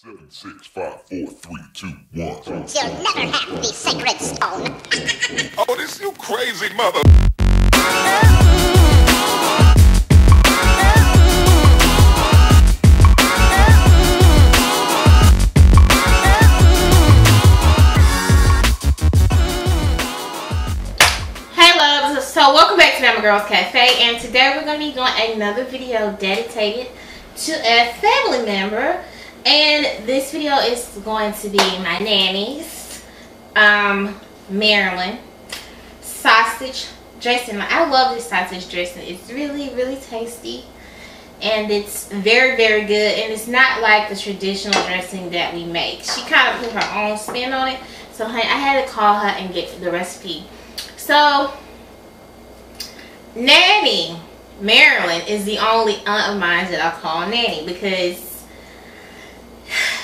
7, 6, 5, 4, 3, 2, 1. You'll never have the sacred stone. Oh, this you crazy mother. Hey loves, so welcome back to Bama Girls Cafe, and today we're going to be doing another video dedicated to a family member. And this video is going to be my nanny's Maryland sausage dressing. I love this sausage dressing. It's really tasty, and it's very good, and it's not like the traditional dressing that we make. She kind of put her own spin on it, so I had to call her and get the recipe. So Nanny Maryland is the only aunt of mine that I call Nanny because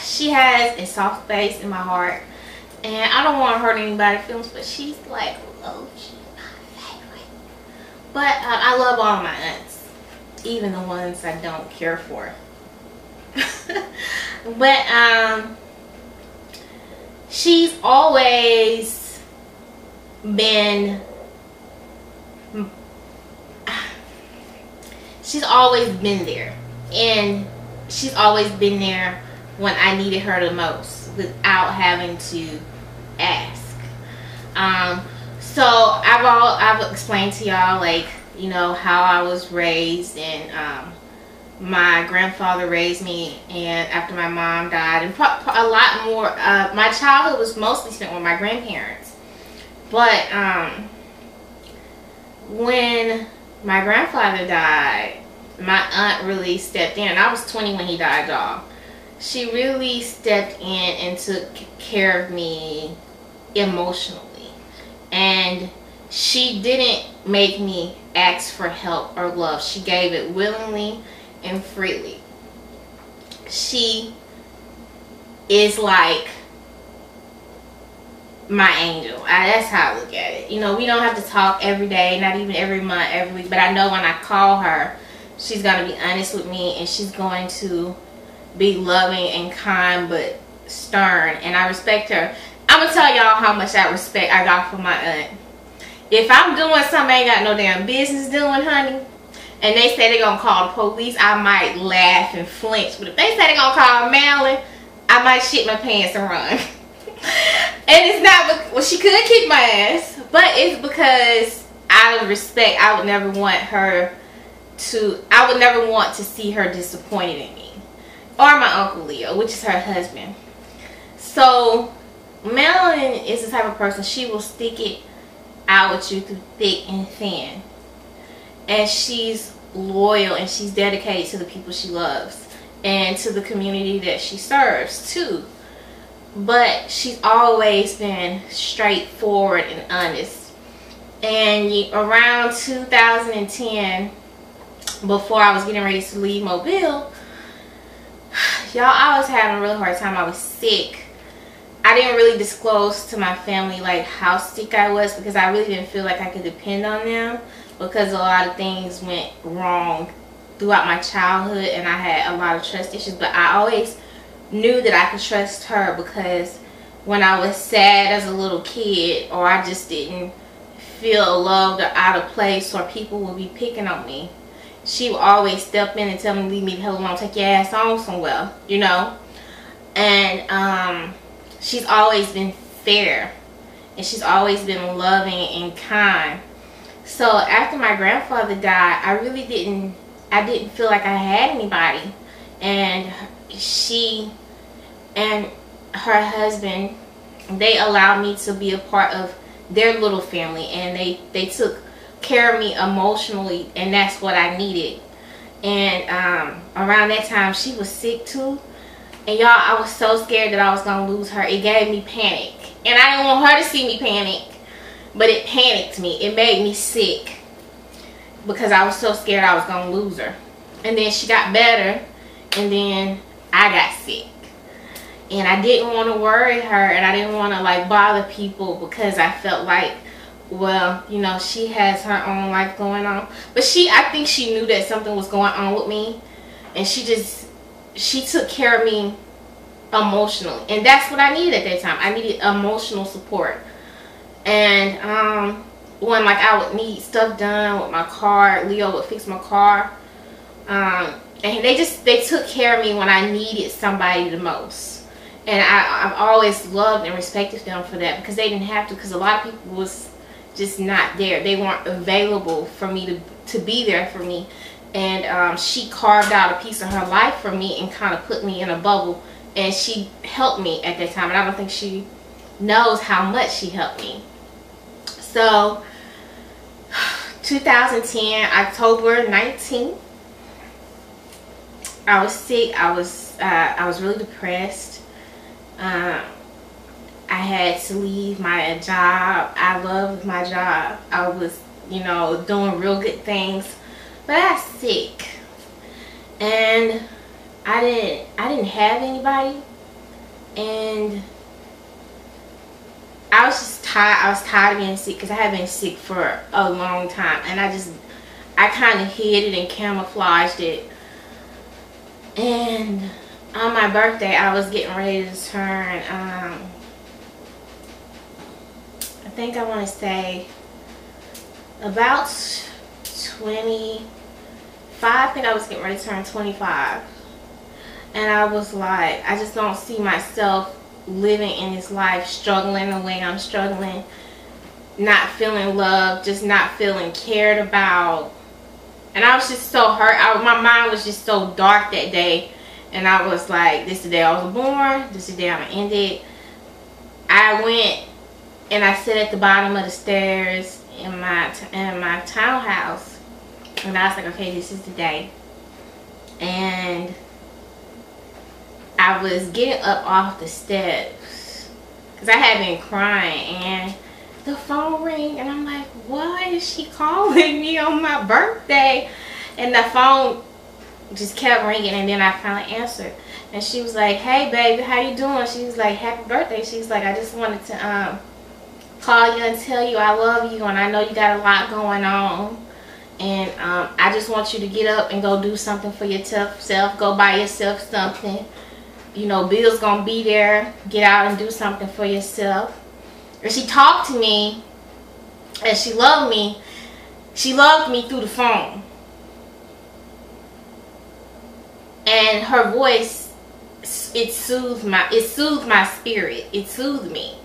she has a soft place in my heart, and I don't want to hurt anybody's feelings, but she's like, oh, she's my favorite. But I love all my aunts, even the ones I don't care for. But she's always been there, and she's always been there when I needed her the most without having to ask. So I've explained to y'all, like, you know, how I was raised, and my grandfather raised me, and after my mom died, and a lot more, my childhood was mostly spent with my grandparents. But when my grandfather died, my aunt really stepped in. I was 20 when he died, y'all. She really stepped in and took care of me emotionally, and she didn't make me ask for help or love. She gave it willingly and freely. She is like my angel. That's how I look at it. You know, we don't have to talk every day, not even every month, every week, but I know when I call her, she's going to be honest with me, and she's going to be loving and kind but stern, and I respect her. I'm gonna tell y'all how much I got from my aunt. If I'm doing something I ain't got no damn business doing, honey, and they say they're gonna call the police, I might laugh and flinch. But if they say they're gonna call Maryland, I might shit my pants and run. And it's not, well, she could kick my ass, but it's because out of respect, I would never want to see her disappointed in me. Or my Uncle Leo, which is her husband. So Marilyn is the type of person, she will stick it out with you through thick and thin. And she's loyal, and she's dedicated to the people she loves and to the community that she serves too. But she's always been straightforward and honest. And around 2010, before I was getting ready to leave Mobile, y'all, I was having a really hard time. I was sick. I didn't really disclose to my family like how sick I was, because I really didn't feel like I could depend on them, because a lot of things went wrong throughout my childhood, and I had a lot of trust issues. But I always knew that I could trust her, because when I was sad as a little kid, or I just didn't feel loved or out of place, or people would be picking on me, she would always step in and tell me, leave me the hell alone, take your ass on somewhere, you know. And she's always been fair, and she's always been loving and kind. So after my grandfather died, I didn't feel like I had anybody. And she and her husband, they allowed me to be a part of their little family, and they took care of me emotionally, and that's what I needed. And around that time, she was sick too, and y'all, I was so scared that I was gonna lose her. It gave me panic, and I didn't want her to see me panic, but it panicked me. It made me sick because I was so scared I was gonna lose her. And then she got better, and then I got sick, and I didn't want to worry her, and I didn't want to like bother people, because I felt like, well, you know, she has her own life going on. But I think she knew that something was going on with me, and she took care of me emotionally. And that's what I needed at that time. I needed emotional support. And when like I would need stuff done with my car, Leo would fix my car. And they took care of me when I needed somebody the most. And I've always loved and respected them for that, because they didn't have to, because a lot of people was just not there. They weren't available for me to be there for me. And she carved out a piece of her life for me and kind of put me in a bubble. And she helped me at that time. And I don't think she knows how much she helped me. So, 2010, October 19th, I was sick. I was really depressed. I had to leave my job. I loved my job. I was, you know, doing real good things. But I was sick. And I didn't have anybody. And I was just tired. I was tired of being sick, because I had been sick for a long time. And I kind of hid it and camouflaged it. And on my birthday, I was getting ready to turn, I think I want to say about 25. I think I was getting ready to turn 25. And I was like, I just don't see myself living in this life, struggling the way I'm struggling, not feeling loved, just not feeling cared about. And I was just so hurt. My mind was just so dark that day. And I was like, this is the day I was born. This is the day I'm going to end it. I went and I sat at the bottom of the stairs in my townhouse. And I was like, okay, this is the day. And I was getting up off the steps, because I had been crying. And the phone rang, and I'm like, why is she calling me on my birthday? And the phone just kept ringing, and then I finally answered. And she was like, hey baby, how you doing? She was like, happy birthday. She's like, I just wanted to call you and tell you I love you, and I know you got a lot going on, and I just want you to get up and go do something for yourself. Go buy yourself something. You know, Bill's gonna be there. Get out and do something for yourself. And she talked to me, and she loved me. She loved me through the phone. And her voice, it soothed my spirit. It soothed me.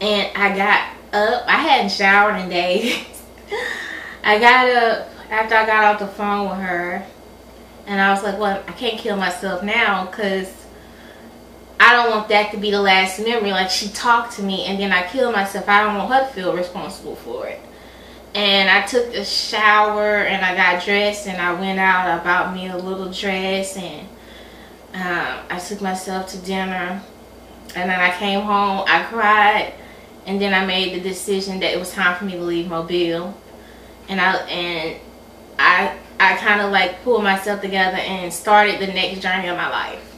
And I got up. I hadn't showered in days. I got up after I got off the phone with her, and I was like, well, I can't kill myself now, because I don't want that to be the last memory. Like, she talked to me and then I killed myself. I don't want her to feel responsible for it. And I took a shower and I got dressed and I went out. I bought me a little dress, and I took myself to dinner. And then I came home, I cried, and then I made the decision that it was time for me to leave Mobile. And I kind of like pulled myself together and started the next journey of my life.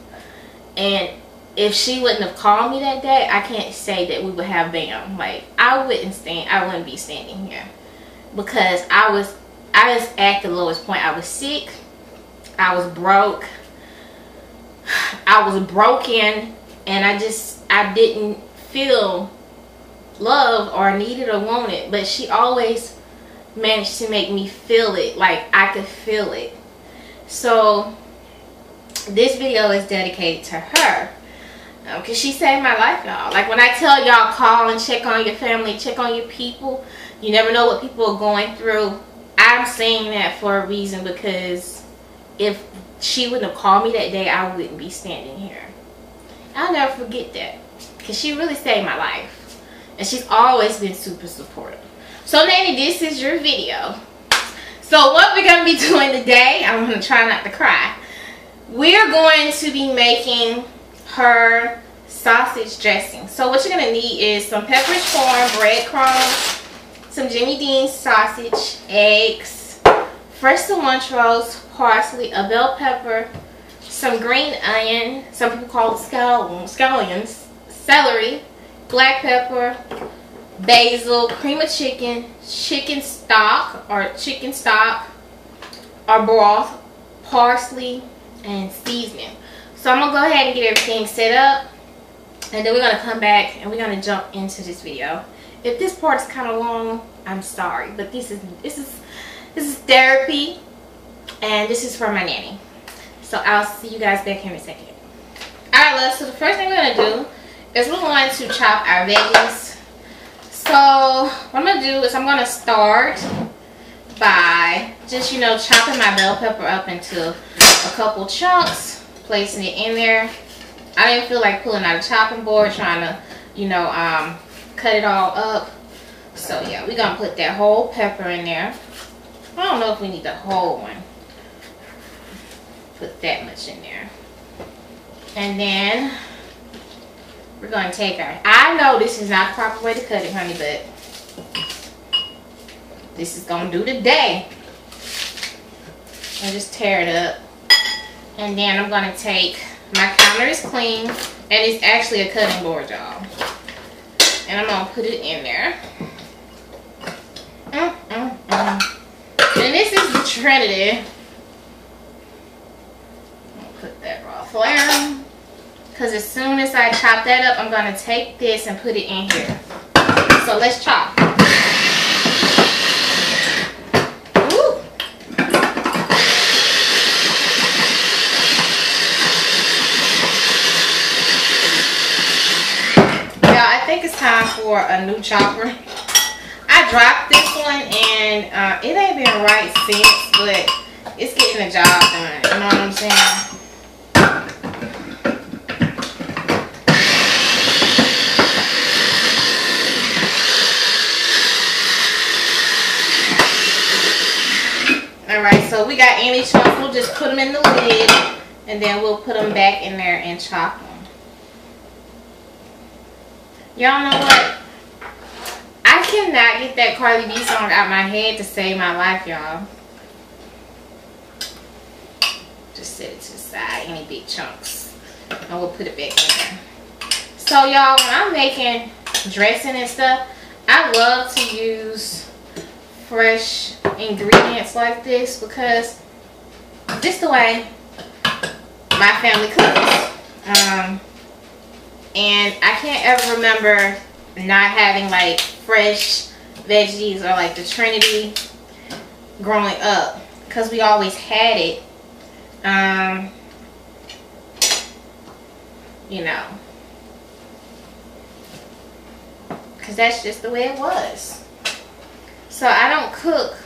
And if she wouldn't have called me that day, I can't say that we would have Bam. Like, I wouldn't be standing here, because I was at the lowest point. I was sick. I was broke. I was broken, and I didn't feel loved or needed or wanted. But she always managed to make me feel it. Like, I could feel it. So this video is dedicated to her, because she saved my life, y'all. Like, when I tell y'all, call and check on your family, check on your people. You never know what people are going through. I'm saying that for a reason, because if she wouldn't have called me that day, I wouldn't be standing here. I'll never forget that, because she really saved my life. And she's always been super supportive. So, Nanny, this is your video. So, what we're going to be doing today, I'm going to try not to cry. We're going to be making her sausage dressing. So, what you're going to need is some Pepperidge Farm breadcrumbs, some Jimmy Dean's sausage, eggs, fresh cilantro, parsley, a bell pepper, some green onion, some people call it scallions, celery, black pepper, basil, cream of chicken, chicken stock or broth, parsley, and seasoning. So I'm gonna go ahead and get everything set up, and then we're gonna come back and we're gonna jump into this video. If this part is kind of long, I'm sorry, but this is therapy, and this is for my nanny. So I'll see you guys back here in a second. Alright, love, so the first thing we're gonna do is we're going to chop our veggies. So what I'm gonna do is I'm gonna start by just, you know, chopping my bell pepper up into a couple chunks, placing it in there. I didn't feel like pulling out a chopping board, trying to, you know, cut it all up. So yeah, we're gonna put that whole pepper in there. I don't know if we need the whole one. Put that much in there. And then we're gonna take our, I know this is not the proper way to cut it, honey, but this is gonna do today. I just tear it up. And then I'm gonna take, my counter is clean, and it's actually a cutting board, y'all. And I'm gonna put it in there. And this is the Trinity. I'm gonna put that raw flour. Because as soon as I chop that up, I'm gonna take this and put it in here. So let's chop. Ooh. Yeah, I think it's time for a new chopper. I dropped this one and it ain't been right since, but it's getting the job done. You know what I'm saying? Alright, so we got any chunks, we'll just put them in the lid, and then we'll put them back in there and chop them. Y'all know what? I cannot get that Cardi B song out my head to save my life, y'all. Just set it to the side, any big chunks, and we'll put it back in there. So y'all, when I'm making dressing and stuff, I love to use fresh ingredients like this because this is the way my family cooks. And I can't ever remember not having like fresh veggies or like the Trinity growing up, because we always had it. You know, because that's just the way it was. So I don't cook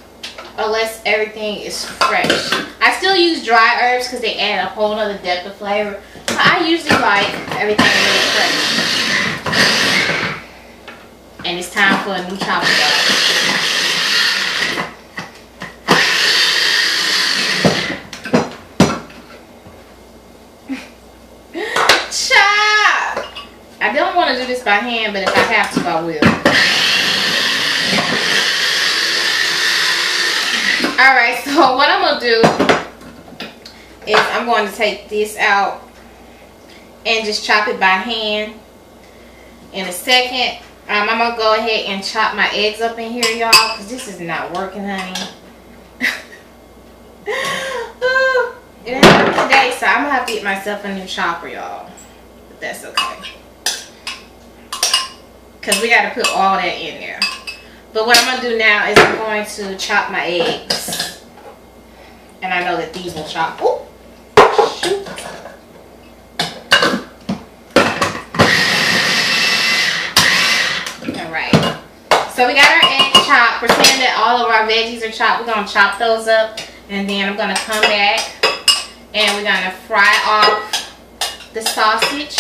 unless everything is fresh. I still use dry herbs because they add a whole other depth of flavor. But I usually like everything really fresh. And it's time for a new chopper, Chop! I don't want to do this by hand, but if I have to, I will. Alright, so what I'm going to do is I'm going to take this out and just chop it by hand. In a second, I'm going to go ahead and chop my eggs up in here, y'all, because this is not working, honey. It ain't working today, so I'm going to have to get myself a new chopper, y'all. But that's okay. Because we got to put all that in there. But what I'm going to do now is I'm going to chop my eggs. And I know that these will chop. Ooh, shoot. Alright. So we got our eggs chopped. Pretend that all of our veggies are chopped. We're going to chop those up. And then I'm going to come back. And we're going to fry off the sausage.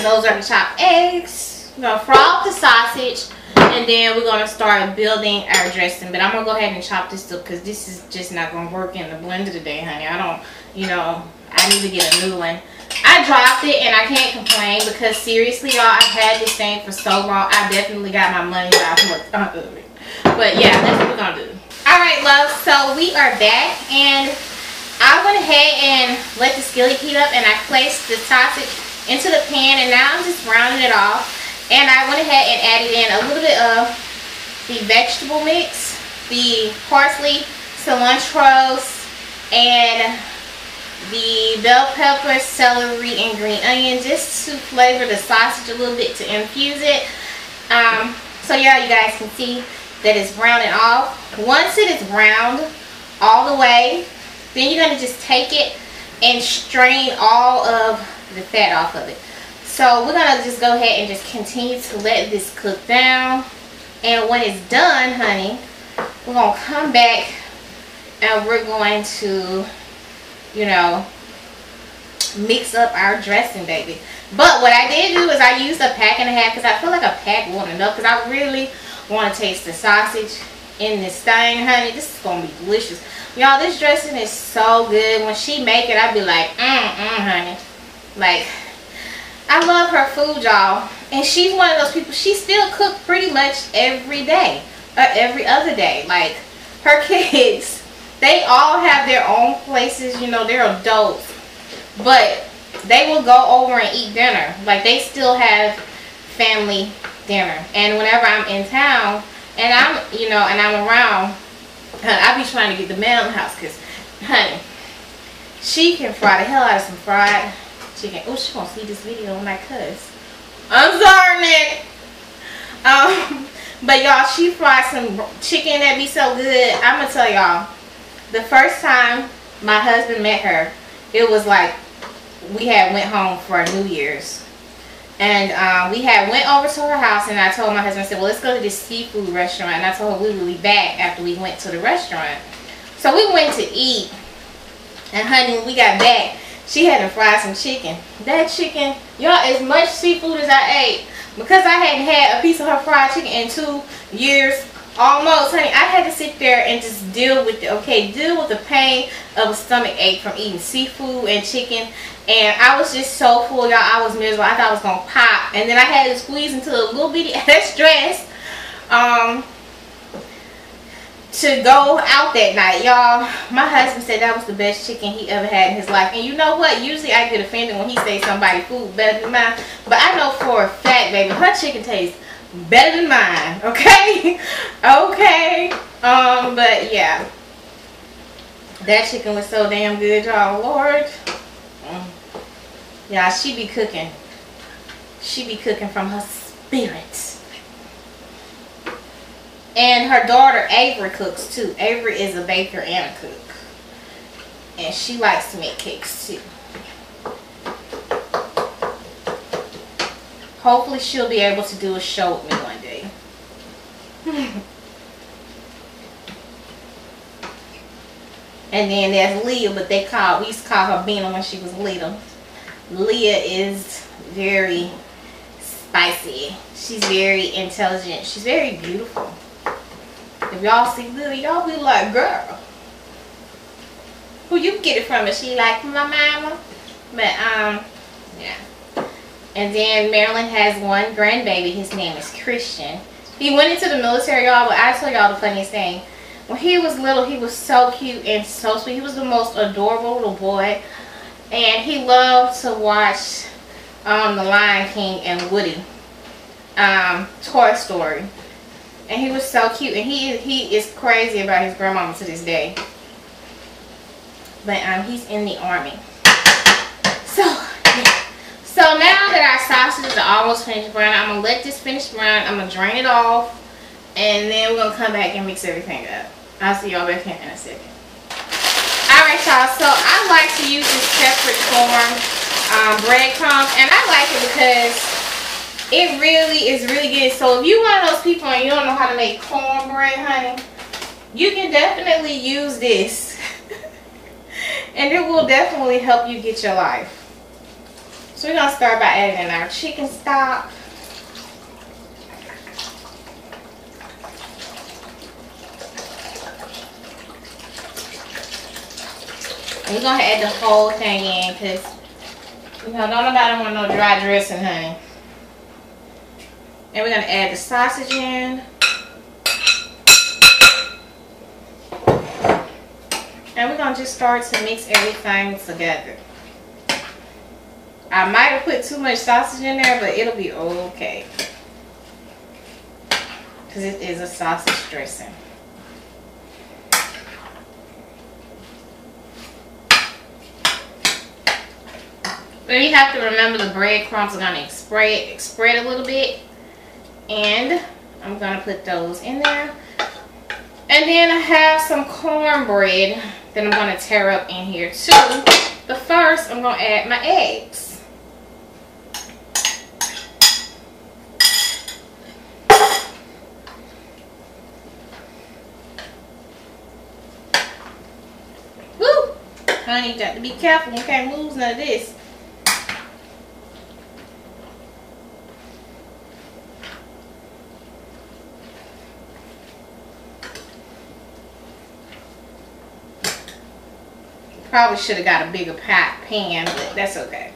Those are the chopped eggs. We're going to fry off the sausage, and then we're going to start building our dressing. But I'm going to go ahead and chop this up because this is just not going to work in the blender today, honey. I don't, you know, I need to get a new one. I dropped it, and I can't complain because seriously, y'all, I've had this thing for so long. I definitely got my money back out of it. But yeah, that's what we're going to do. Alright, love. So we are back, and I went ahead and let the skillet heat up, and I placed the sausage into the pan, and now I'm just rounding it off. And I went ahead and added in a little bit of the vegetable mix, the parsley, cilantro, and the bell pepper, celery, and green onion, just to flavor the sausage a little bit, to infuse it. So yeah, you guys can see that it's browning off. Once it is browned all the way, then you're going to just take it and strain all of the fat off of it. So we're going to just go ahead and just continue to let this cook down. And when it's done, honey, we're going to come back and we're going to, you know, mix up our dressing, baby. But what I did do is I used a pack and a half because I feel like a pack won't enough, because I really want to taste the sausage in this thing, honey. This is going to be delicious. Y'all, this dressing is so good. When she make it, I'd be like, honey. Like, I love her food, y'all. And she's one of those people, she still cooks pretty much every day. Or every other day. Like, her kids, they all have their own places. You know, they're adults. But they will go over and eat dinner. Like, they still have family dinner. And whenever I'm in town, and I'm, you know, and I'm around, I be trying to get the Milhouse, because, honey, she can fry the hell out of some fried chicken. Oh, she gonna see this video when I cuss. I'm sorry, Nick. But y'all, she fried some chicken that be so good. I'm gonna tell y'all, the first time my husband met her, it was like we had went home for New Year's. And we had went over to her house, and I told my husband, I said, well, let's go to this seafood restaurant. And I told her we would be back after we went to the restaurant. So we went to eat. And honey, when we got back, she had to fry some chicken. That chicken, y'all, as much seafood as I ate, because I hadn't had a piece of her fried chicken in 2 years, almost, honey, I had to sit there and just deal with the pain of a stomach ache from eating seafood and chicken. And I was just so full, y'all. I was miserable. I thought I was gonna pop. And then I had to squeeze into a little bitty ass dress to go out that night, y'all. My husband said that was the best chicken he ever had in his life. And you know what? Usually I get offended when he says somebody's food better than mine. But I know for a fact, baby, her chicken tastes better than mine. Okay? Okay. But yeah. That chicken was so damn good, y'all. Lord. Yeah, she be cooking. She be cooking from her spirit. And her daughter Avery cooks too. Avery is a baker and a cook. And she likes to make cakes too. Hopefully she'll be able to do a show with me one day. And then there's Leah, but we used to call her Bina when she was little. Leah is very spicy. She's very intelligent. She's very beautiful. If y'all see Leah, y'all be like, girl, who you get it from? Is she like my mama? But yeah. And then Marilyn has one grandbaby. His name is Christian. He went into the military, y'all, but I tell y'all the funniest thing. When he was little, he was so cute and so sweet. He was the most adorable little boy. And he loved to watch The Lion King and Woody. Toy Story. And he was so cute. And he is crazy about his grandmama to this day. But he's in the army. So, yeah. So now that our sausages are almost finished browning, I'm going to let this finish brown. I'm going to drain it off. And then we're going to come back and mix everything up. I'll see y'all back here in a second. Alright, y'all. So I like to use this separate form breadcrumbs. And I like it because it really is really good. So if you're one of those people and you don't know how to make cornbread, honey, you can definitely use this. And it will definitely help you get your life. So we're going to start by adding in our chicken stock. And we're going to add the whole thing in because, you know, don't nobody want no dry dressing, honey. And we're going to add the sausage in. And we're going to just start to mix everything together. I might have put too much sausage in there, but it'll be okay. Because it is a sausage dressing. But you have to remember the breadcrumbs are gonna spread a little bit. And I'm gonna put those in there. And then I have some cornbread that I'm gonna tear up in here too. But first I'm gonna add my eggs. Woo! Honey, you got to be careful. You can't lose none of this. Probably should have got a bigger pan, but that's okay.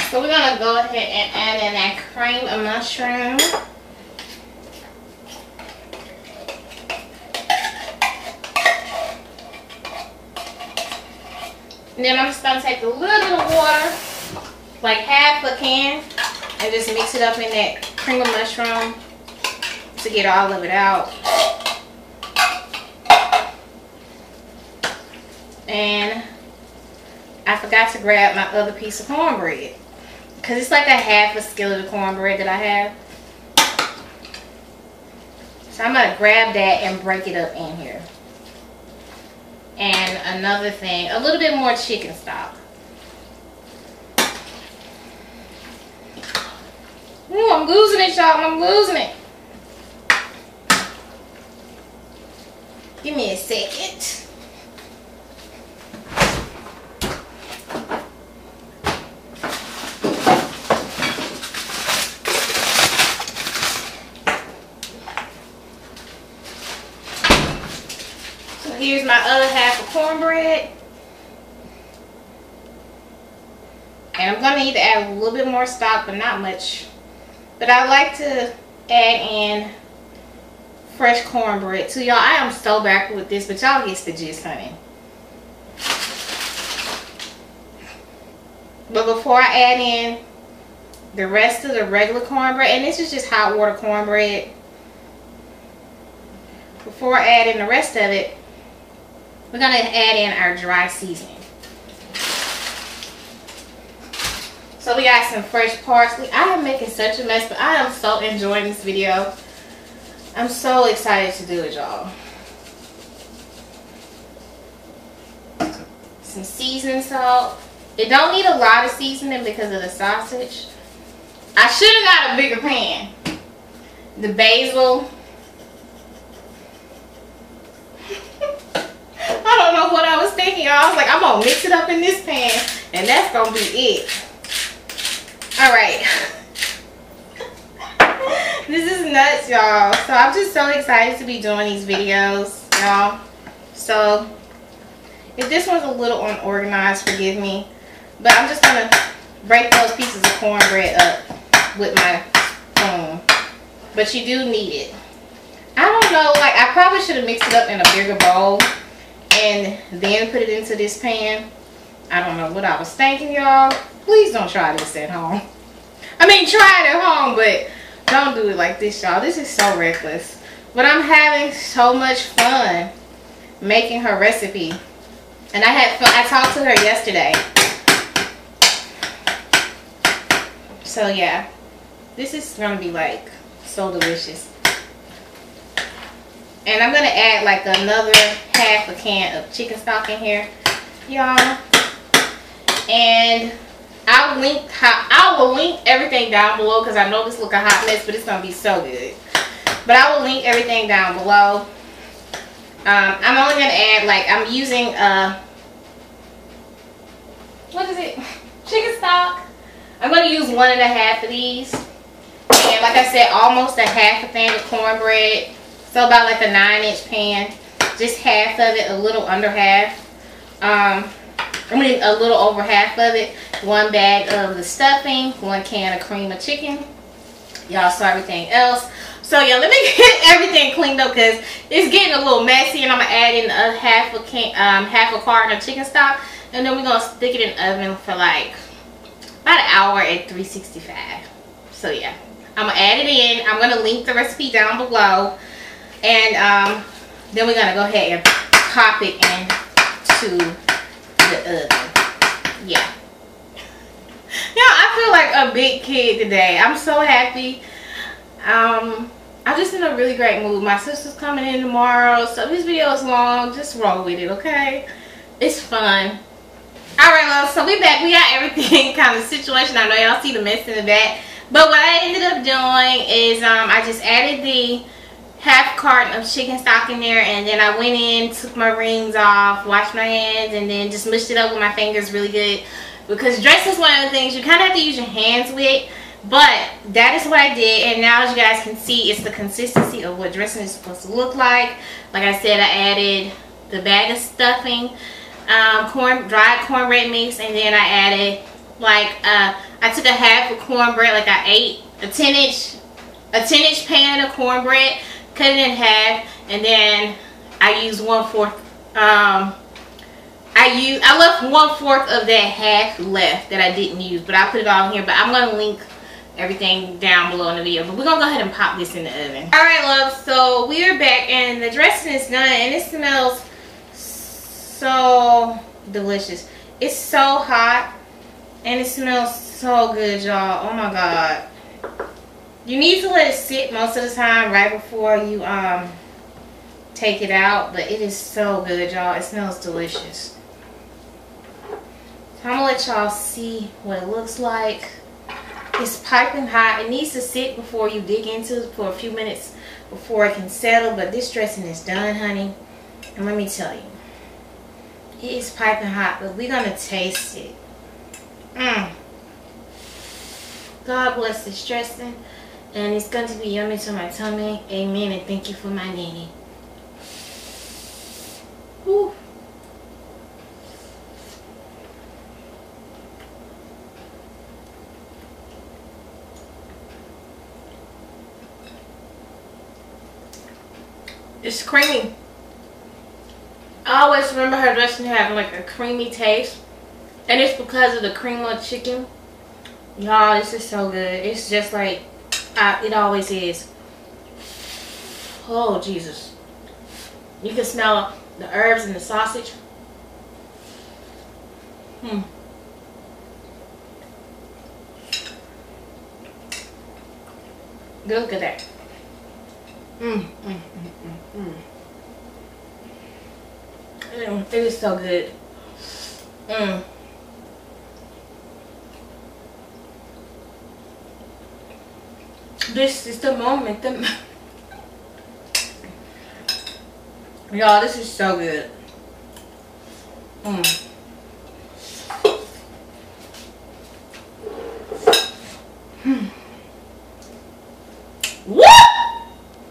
So we're gonna go ahead and add in that cream of mushroom. And then I'm just gonna take a little bit of water, like half a can, and just mix it up in that cream of mushroom to get all of it out. And I forgot to grab my other piece of cornbread, because it's like a half a skillet of cornbread that I have. So I'm going to grab that and break it up in here. And another thing, a little bit more chicken stock. Ooh, I'm losing it, y'all. I'm losing it. Give me a second. Here's my other half of cornbread. And I'm going to need to add a little bit more stock, but not much. But I like to add in fresh cornbread too, y'all. I am so backward with this, but y'all get the gist, honey. But before I add in the rest of the regular cornbread, and this is just hot water cornbread. Before I add in the rest of it, we're going to add in our dry seasoning. So we got some fresh parsley. I am making such a mess, but I am so enjoying this video. I'm so excited to do it, y'all. Some seasoning salt. It don't need a lot of seasoning because of the sausage. I should have got a bigger pan. The basil. I don't know what I was thinking. I was like, I'm going to mix it up in this pan, and that's going to be it. Alright. This is nuts, y'all. So I'm just so excited to be doing these videos, y'all. So if this one's a little unorganized, forgive me. But I'm just going to break those pieces of cornbread up with my spoon. But you do need it. I don't know, like I probably should have mixed it up in a bigger bowl and then put it into this pan. I don't know what I was thinking, y'all. Please don't try this at home. I mean, try it at home, but don't do it like this, y'all. This is so reckless. But I'm having so much fun making her recipe. And I had fun. I talked to her yesterday. So yeah, this is gonna be like so delicious. And I'm gonna add like another half a can of chicken stock in here, y'all. And I will link everything down below, because I know this look a hot mess, but it's gonna be so good. But I will link everything down below. I'm only gonna add, like, I'm using what is it? Chicken stock. I'm gonna use 1.5 of these, and like I said, almost a half a pan of cornbread. So about like a 9-inch pan, just half of it, a little under half. I mean a little over half of it. 1 bag of the stuffing, 1 can of cream of chicken. Y'all saw everything else. So yeah, let me get everything cleaned up because it's getting a little messy, and I'm gonna add in a half a carton of chicken stock, and then we're gonna stick it in the oven for like about an hour at 365. So yeah, I'm gonna add it in. I'm gonna link the recipe down below, and then we're gonna go ahead and pop it into the oven. Yeah. Yeah, I feel like a big kid today. I'm so happy. I'm just in a really great mood. My sister's coming in tomorrow, so this video is long. Just roll with it, okay? It's fun. Alright, love, so we back. We got everything kind of situation. I know y'all see the mess in the back. But what I ended up doing is I just added the half carton of chicken stock in there, and then I went in, took my rings off, washed my hands, and then just mushed it up with my fingers really good. Because dressing is one of the things you kind of have to use your hands with. But that is what I did, and now as you guys can see, it's the consistency of what dressing is supposed to look like. Like I said, I added the bag of stuffing, dried cornbread mix, and then I added like I took a half of cornbread, like I ate a 10-inch pan of cornbread, cut it in half, and then I used 1/4. I left 1/4 of that half left that I didn't use, but I put it all in here. But I'm gonna link everything down below in the video. But we're gonna go ahead and pop this in the oven. Alright, love, so we are back and the dressing is done, and it smells so delicious. It's so hot and it smells so good, y'all. Oh my god. You need to let it sit most of the time right before you take it out, but it is so good, y'all. It smells delicious. So I'm gonna let y'all see what it looks like. It's piping hot. It needs to sit before you dig into it for a few minutes before it can settle, but this dressing is done, honey. And let me tell you, it is piping hot, but we're gonna taste it. God bless this dressing, and it's going to be yummy to my tummy. Amen, and thank you for my nanny. Whew. It's creamy. I always remember her dressing having like a creamy taste, and it's because of the cream of chicken. Y'all, this is so good. It's just like it always is. Oh Jesus, you can smell the herbs and the sausage. Look at that. It is so good. This is the moment. Y'all, this is so good. Woo!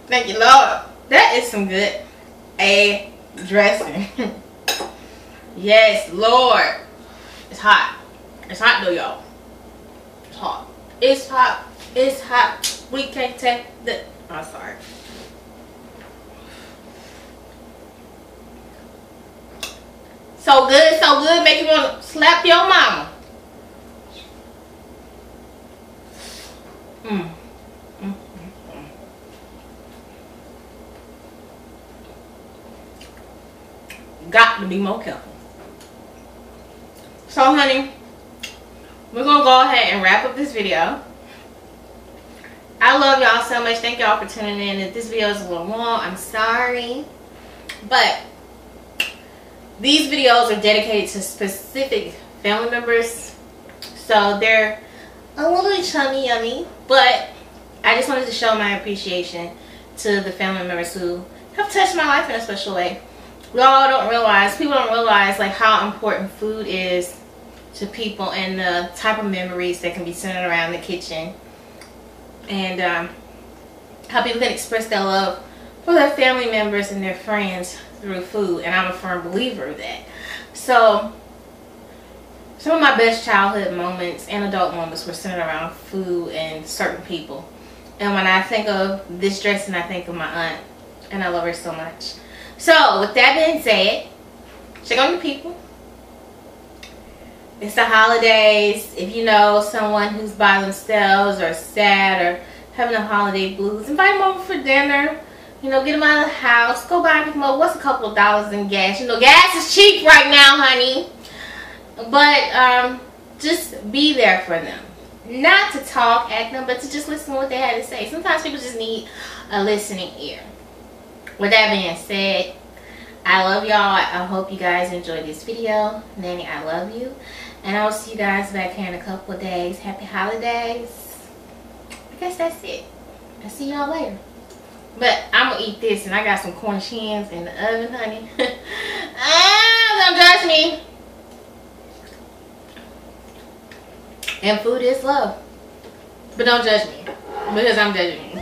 Thank you, Lord. That is some good dressing. Yes, Lord. It's hot. It's hot though, y'all. It's hot. It's hot. It's hot. We can't take the... Oh, sorry. So good, so good. Make you want to slap your mama. Got to be more careful. So, honey, we're going to go ahead and wrap up this video. I love y'all so much. Thank y'all for tuning in. If this video is a little long, I'm sorry. But these videos are dedicated to specific family members. So they're a little chummy yummy. But I just wanted to show my appreciation to the family members who have touched my life in a special way. People don't realize like how important food is to people and the type of memories that can be centered around the kitchen. And how people can express their love for their family members and their friends through food. And I'm a firm believer of that. So some of my best childhood moments and adult moments were centered around food and certain people. And when I think of this dressing, I think of my aunt. And I love her so much. So with that being said, check on your people. It's the holidays. If you know someone who's by themselves or sad or having a holiday blues, invite them over for dinner. You know, get them out of the house. Go buy them. What's a couple of dollars in gas? You know, gas is cheap right now, honey. But just be there for them. Not to talk at them, but to just listen to what they had to say. Sometimes people just need a listening ear. With that being said, I love y'all. I hope you guys enjoyed this video. Nanny, I love you. And I'll see you guys back here in a couple of days. Happy holidays. I guess that's it. I'll see y'all later. But I'm going to eat this. And I got some corn shins in the oven, honey. Don't judge me. And food is love. But don't judge me. Because I'm judging you.